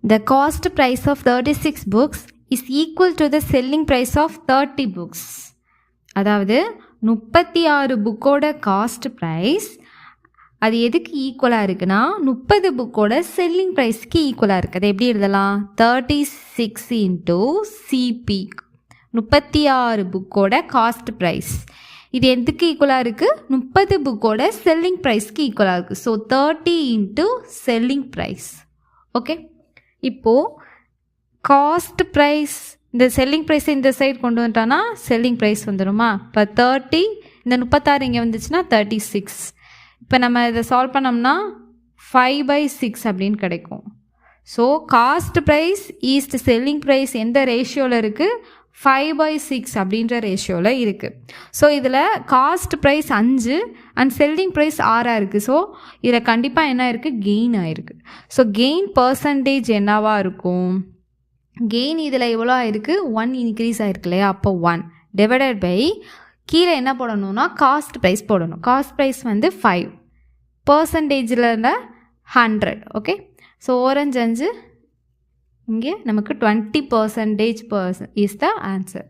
The cost price of 36 books is equal to the selling price of 30 books. அதாவது 36 புக்கோட cost price அது எதுக்கு ஈக்குவலாக இருக்குன்னா 30 புக்கோட செல்லிங் ப்ரைஸ்க்கு ஈக்குவலாக இருக்குது. அது எப்படி எழுதலாம்? 36 இன்ட்டு சிபி 36 புக்கோட காஸ்ட் ப்ரைஸ். இது எதுக்கு ஈக்குவலாக இருக்குது? 30 புக்கோட செல்லிங் ப்ரைஸ்க்கு ஈக்குவலாக இருக்குது. So 30 into selling price. Okay, இப்போது காஸ்ட் ப்ரைஸ் இந்த செல்லிங் ப்ரைஸ் இந்த சைடு கொண்டு வந்துட்டான்னா செல்லிங் ப்ரைஸ் வந்துடுமா? இப்போ 30 இந்த 36 இங்கே வந்துச்சுன்னா 36. இப்போ நம்ம இதை சால்வ் பண்ணோம்னா 5/6 அப்படின்னு கிடைக்கும். So cost price is to selling price எந்த ரேஷியோவில் இருக்குது? 5/6 அப்படின்ற ரேஷியோவில் இருக்குது. ஸோ இதில் cost price 5 and selling price 6 இருக்குது. ஸோ இதில் கண்டிப்பாக என்ன இருக்குது? கெயின் ஆகிருக்கு. ஸோ கெயின் பர்சன்டேஜ் என்னவாக இருக்கும்? கெயின் இதில் எவ்வளோ ஆயிருக்கு? 1 இன்க்ரீஸ் ஆகிருக்கு இல்லையா? அப்போ 1 டிவைடட் பை கீழே என்ன போடணும்னா காஸ்ட் ப்ரைஸ் போடணும். காஸ்ட் ப்ரைஸ் வந்து 5 பர்சன்டேஜில் 100. ஓகே, ஸோ ஓரஞ்சு 5 இங்கே நமக்கு 20% இஸ் த ஆன்சர்.